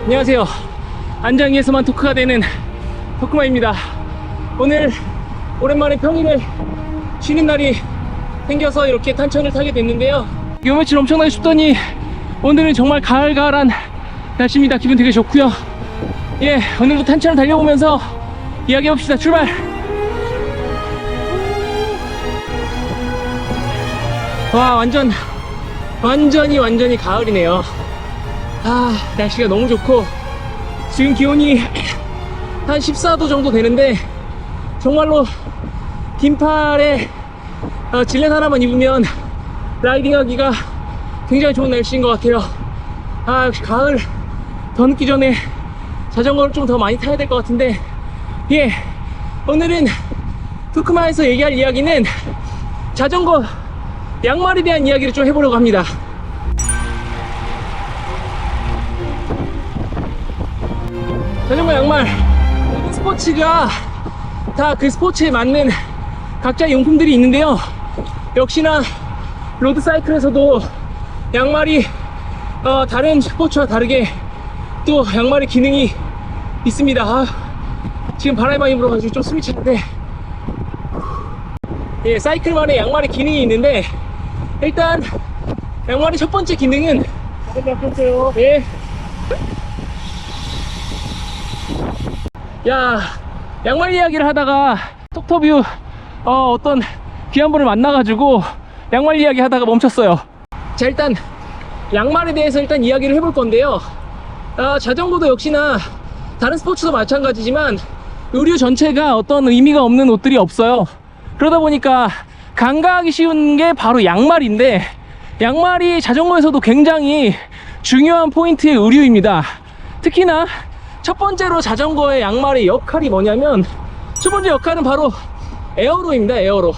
안녕하세요. 안장위에서만 토크가 되는 토크마입니다. 오늘 오랜만에 평일에 쉬는 날이 생겨서 이렇게 탄천을 타게 됐는데요. 요 며칠 엄청나게 춥더니 오늘은 정말 가을가을한 날씨입니다. 기분 되게 좋고요. 예, 오늘도 탄천을 달려보면서 이야기해봅시다. 출발! 와, 완전히 가을이네요. 아, 날씨가 너무 좋고 지금 기온이 한 14도 정도 되는데 정말로 긴팔에 질렛 하나만 입으면 라이딩하기가 굉장히 좋은 날씨인 것 같아요. 아, 역시 가을 더 늦기 전에 자전거를 좀 더 많이 타야 될 것 같은데, 예, 오늘은 토크마에서 얘기할 이야기는 자전거 양말에 대한 이야기를 좀 해보려고 합니다. 자전거 양말, 모든 스포츠가 다 그 스포츠에 맞는 각자의 용품들이 있는데요. 역시나 로드사이클에서도 양말이 다른 스포츠와 다르게 또 양말의 기능이 있습니다. 아, 지금 바람이 많이 불어가지고 좀 숨이 차는데, 예, 사이클만의 양말의 기능이 있는데, 일단 양말의 첫 번째 기능은, 예, 야, 양말 이야기를 하다가 톡터뷰 어떤 귀한 분을 만나가지고 양말 이야기 하다가 멈췄어요. 자, 일단 양말에 대해서 일단 이야기를 해볼 건데요. 자전거도 역시나 다른 스포츠도 마찬가지지만 의류 전체가 어떤 의미가 없는 옷들이 없어요. 그러다 보니까 간과하기 쉬운 게 바로 양말인데, 양말이 자전거에서도 굉장히 중요한 포인트의 의류입니다. 특히나 첫 번째로 자전거의 양말의 역할이 뭐냐면, 첫 번째 역할은 바로 에어로입니다. 에어로.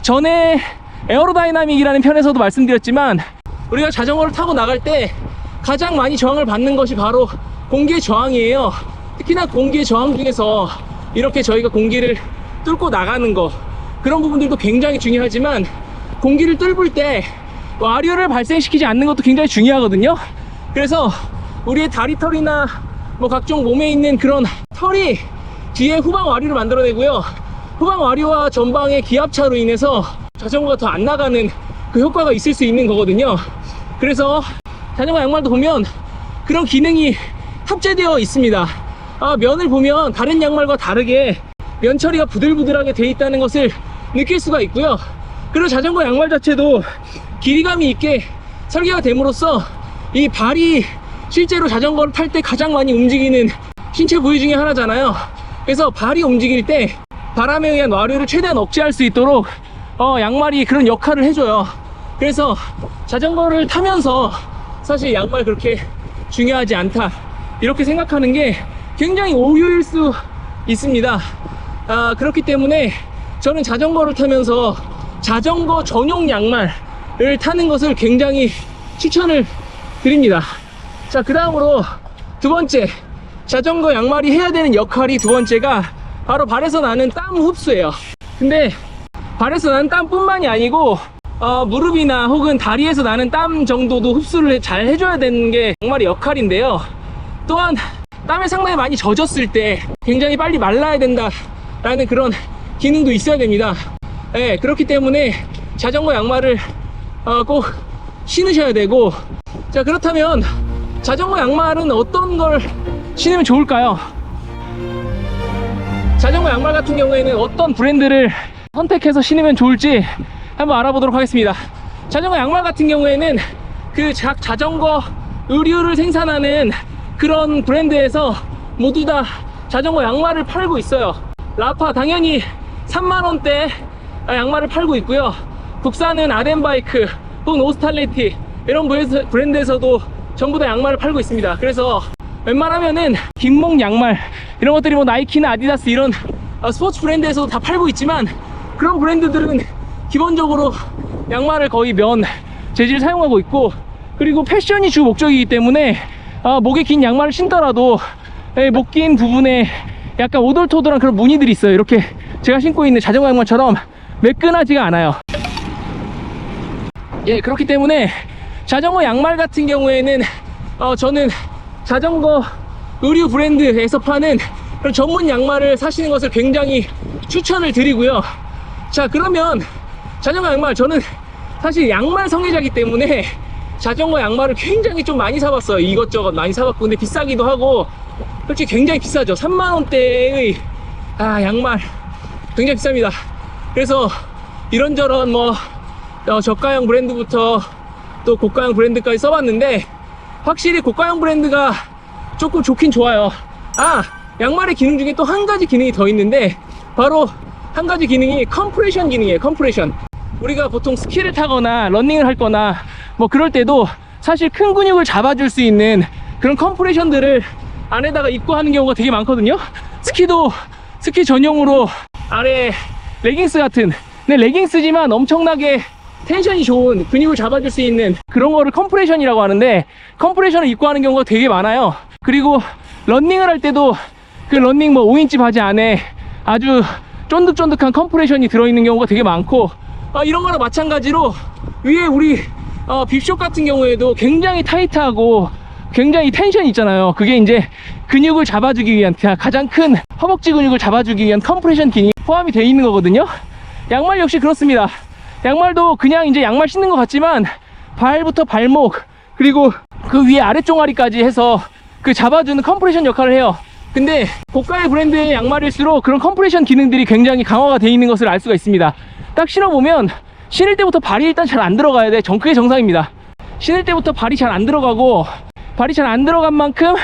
전에 에어로다이나믹이라는 편에서도 말씀드렸지만, 우리가 자전거를 타고 나갈 때 가장 많이 저항을 받는 것이 바로 공기의 저항이에요. 특히나 공기의 저항 중에서 이렇게 저희가 공기를 뚫고 나가는 거, 그런 부분들도 굉장히 중요하지만, 공기를 뚫을 때 와류를 발생시키지 않는 것도 굉장히 중요하거든요. 그래서 우리의 다리털이나 뭐 각종 몸에 있는 그런 털이 뒤에 후방 와류를 만들어내고요, 후방 와류와 전방의 기압차로 인해서 자전거가 더 안 나가는 그 효과가 있을 수 있는 거거든요. 그래서 자전거 양말도 보면 그런 기능이 탑재되어 있습니다. 면을 보면 다른 양말과 다르게 면 처리가 부들부들하게 돼 있다는 것을 느낄 수가 있고요. 그리고 자전거 양말 자체도 길이감이 있게 설계가 됨으로써 이 발이 실제로 자전거를 탈 때 가장 많이 움직이는 신체 부위 중에 하나잖아요. 그래서 발이 움직일 때 바람에 의한 와류를 최대한 억제할 수 있도록 양말이 그런 역할을 해줘요. 그래서 자전거를 타면서 사실 양말 그렇게 중요하지 않다, 이렇게 생각하는 게 굉장히 오류일 수 있습니다. 그렇기 때문에 저는 자전거를 타면서 자전거 전용 양말을 타는 것을 굉장히 추천을 드립니다. 자, 그 다음으로 두 번째, 자전거 양말이 해야 되는 역할이 두 번째가 바로 발에서 나는 땀 흡수예요. 근데 발에서 나는 땀뿐만이 아니고 무릎이나 혹은 다리에서 나는 땀 정도도 흡수를 잘 해줘야 되는 게 양말의 역할인데요. 또한 땀에 상당히 많이 젖었을 때 굉장히 빨리 말라야 된다라는 그런 기능도 있어야 됩니다. 네, 그렇기 때문에 자전거 양말을 꼭 신으셔야 되고, 자, 그렇다면 자전거 양말은 어떤 걸 신으면 좋을까요? 자전거 양말 같은 경우에는 어떤 브랜드를 선택해서 신으면 좋을지 한번 알아보도록 하겠습니다. 자전거 양말 같은 경우에는 그 자전거 의류를 생산하는 그런 브랜드에서 모두 다 자전거 양말을 팔고 있어요. 라파 당연히 3만원대 양말을 팔고 있고요. 국산은 아덴바이크 혹은 오스탈레티 이런 브랜드에서도 전부 다 양말을 팔고 있습니다. 그래서 웬만하면은 긴목 양말 이런 것들이 뭐 나이키나 아디다스 이런 스포츠 브랜드에서도 다 팔고 있지만, 그런 브랜드들은 기본적으로 양말을 거의 면 재질을 사용하고 있고, 그리고 패션이 주 목적이기 때문에 목에 긴 양말을 신더라도 목 긴 부분에 약간 오돌토돌한 그런 무늬들이 있어요. 이렇게 제가 신고 있는 자전거 양말처럼 매끈하지가 않아요. 예, 그렇기 때문에 자전거 양말 같은 경우에는 저는 자전거 의류 브랜드에서 파는 그런 전문 양말을 사시는 것을 굉장히 추천을 드리고요. 자, 그러면 자전거 양말, 저는 사실 양말 성애자이기 때문에 자전거 양말을 굉장히 좀 많이 사봤어요. 이것저것 많이 사봤고, 근데 비싸기도 하고 솔직히 굉장히 비싸죠. 3만원대의 양말 굉장히 비쌉니다. 그래서 이런저런 뭐 저가형 브랜드부터 또 고가형 브랜드까지 써봤는데 확실히 고가형 브랜드가 조금 좋긴 좋아요. 양말의 기능 중에 또 한 가지 기능이 더 있는데, 바로 한 가지 기능이 컴프레션 기능이에요. 컴프레션. 우리가 보통 스키를 타거나 러닝을 할 거나 뭐 그럴 때도 사실 큰 근육을 잡아줄 수 있는 그런 컴프레션들을 안에다가 입고 하는 경우가 되게 많거든요. 스키도 스키 전용으로 아래 레깅스 같은, 근데 레깅스지만 엄청나게 텐션이 좋은, 근육을 잡아줄 수 있는 그런 거를 컴프레션이라고 하는데, 컴프레션을 입고 하는 경우가 되게 많아요. 그리고 러닝을 할 때도 그 러닝 뭐 5인치 바지 안에 아주 쫀득쫀득한 컴프레션이 들어있는 경우가 되게 많고, 이런 거랑 마찬가지로 위에 우리 빕숍 같은 경우에도 굉장히 타이트하고 굉장히 텐션이 있잖아요. 그게 이제 근육을 잡아주기 위한, 가장 큰 허벅지 근육을 잡아주기 위한 컴프레션 기능이 포함이 되어 있는 거거든요. 양말 역시 그렇습니다. 양말도 그냥 이제 양말 신는 것 같지만 발부터 발목, 그리고 그 위에 아랫종아리까지 해서 그 잡아주는 컴프레션 역할을 해요. 근데 고가의 브랜드의 양말일수록 그런 컴프레션 기능들이 굉장히 강화가 되어 있는 것을 알 수가 있습니다. 딱 신어보면 신을 때부터 발이 일단 잘 안 들어가야 돼. 그게 정상입니다. 신을 때부터 발이 잘 안 들어가고, 발이 잘 안 들어간 만큼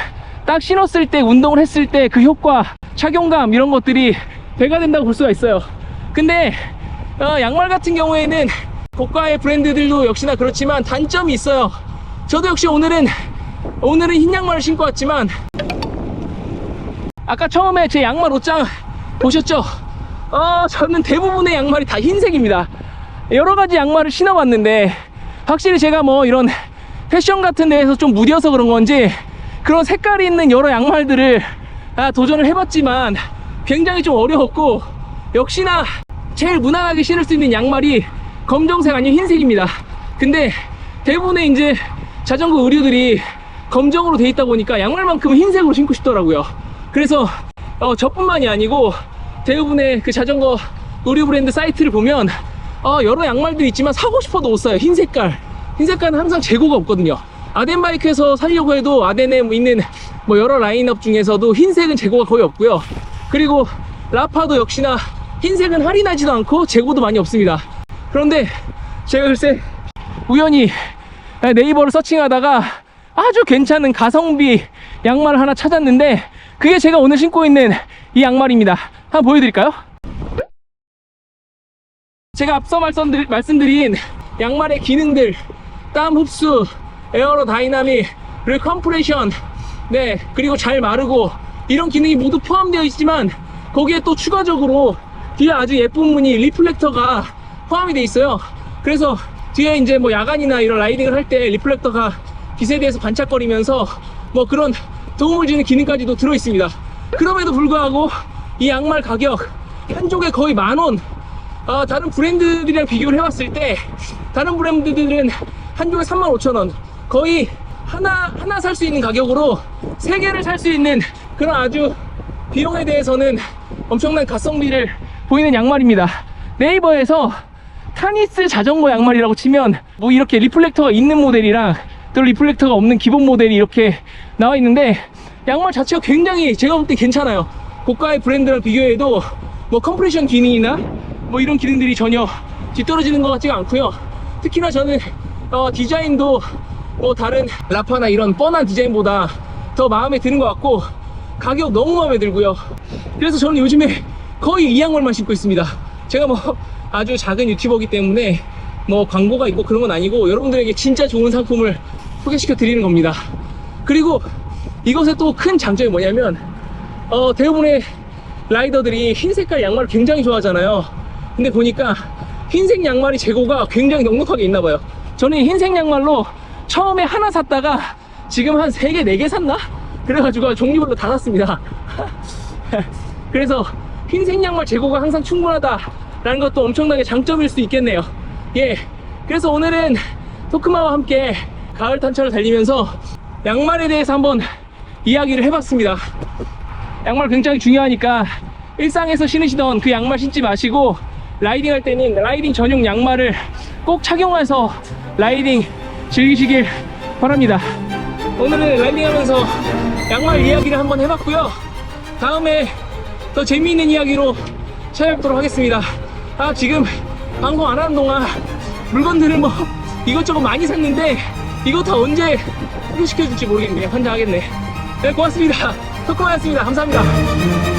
딱 신었을 때, 운동을 했을 때 그 효과, 착용감 이런 것들이 배가 된다고 볼 수가 있어요. 근데 양말 같은 경우에는 고가의 브랜드들도 역시나 그렇지만 단점이 있어요. 저도 역시 오늘은 흰 양말을 신고 왔지만, 아까 처음에 제 양말 옷장 보셨죠? 저는 대부분의 양말이 다 흰색입니다. 여러가지 양말을 신어봤는데 확실히 제가 뭐 이런 패션 같은 데에서 좀 무뎌서 그런 건지 그런 색깔이 있는 여러 양말들을 도전을 해봤지만 굉장히 좀 어려웠고, 역시나 제일 무난하게 신을 수 있는 양말이 검정색 아니면 흰색입니다. 근데 대부분의 이제 자전거 의류들이 검정으로 돼 있다 보니까 양말만큼은 흰색으로 신고 싶더라고요. 그래서 저뿐만이 아니고 대부분의 그 자전거 의류 브랜드 사이트를 보면 여러 양말들이 있지만 사고 싶어도 못 사요. 흰 색깔은 항상 재고가 없거든요. 아덴바이크에서 사려고 해도 아덴에 있는 뭐 여러 라인업 중에서도 흰색은 재고가 거의 없고요. 그리고 라파도 역시나 흰색은 할인하지도 않고 재고도 많이 없습니다. 그런데 제가 글쎄 우연히 네이버를 서칭하다가 아주 괜찮은 가성비 양말을 하나 찾았는데, 그게 제가 오늘 신고 있는 이 양말입니다. 한번 보여드릴까요? 제가 앞서 말씀드린 양말의 기능들, 땀 흡수, 에어로 다이나믹, 그리고 컴프레션, 그리고 잘 마르고, 이런 기능이 모두 포함되어 있지만 거기에 또 추가적으로 뒤에 아주 예쁜 무늬 리플렉터가 포함이 되어 있어요. 그래서 뒤에 이제 뭐 야간이나 이런 라이딩을 할 때 리플렉터가 빛에 대해서 반짝거리면서 뭐 그런 도움을 주는 기능까지도 들어 있습니다. 그럼에도 불구하고 이 양말 가격 한 족에 거의 10,000원. 다른 브랜드들이랑 비교를 해봤을 때 다른 브랜드들은 한 족에 35,000원, 거의 하나 살 수 있는 가격으로 3개를 살 수 있는 그런 아주 비용에 대해서는 엄청난 가성비를 보이는 양말입니다. 네이버에서 타니스 자전거 양말이라고 치면 뭐 이렇게 리플렉터가 있는 모델이랑 또 리플렉터가 없는 기본 모델이 이렇게 나와 있는데, 양말 자체가 굉장히 제가 볼 때 괜찮아요. 고가의 브랜드랑 비교해도 뭐 컴프레션 기능이나 뭐 이런 기능들이 전혀 뒤떨어지는 것 같지가 않고요. 특히나 저는 디자인도 뭐 다른 라파나 이런 뻔한 디자인보다 더 마음에 드는 것 같고, 가격 너무 마음에 들고요. 그래서 저는 요즘에 거의 이 양말만 신고 있습니다. 제가 뭐 아주 작은 유튜버이기 때문에 뭐 광고가 있고 그런 건 아니고 여러분들에게 진짜 좋은 상품을 소개시켜 드리는 겁니다. 그리고 이것의 또 큰 장점이 뭐냐면 대부분의 라이더들이 흰 색깔 양말을 굉장히 좋아하잖아요. 근데 보니까 흰색 양말이 재고가 굉장히 넉넉하게 있나 봐요. 저는 흰색 양말로 처음에 하나 샀다가 지금 한 3개, 4개 샀나? 그래가지고 종류별로 다 샀습니다. 그래서 흰색 양말 재고가 항상 충분하다라는 것도 엄청나게 장점일 수 있겠네요. 그래서 오늘은 토크마와 함께 가을 탄천을 달리면서 양말에 대해서 한번 이야기를 해봤습니다. 양말 굉장히 중요하니까 일상에서 신으시던 그 양말 신지 마시고 라이딩 할 때는 라이딩 전용 양말을 꼭 착용해서 라이딩 즐기시길 바랍니다. 오늘은 라이딩 하면서 양말 이야기를 한번 해봤고요. 다음에 더 재미있는 이야기로 찾아뵙도록 하겠습니다. 지금 방송 안 하는 동안 물건들을 뭐 이것저것 많이 샀는데 이거 다 언제 소개시켜줄지 모르겠네요. 환장하겠네. 네, 고맙습니다. 토크마였습니다. 감사합니다.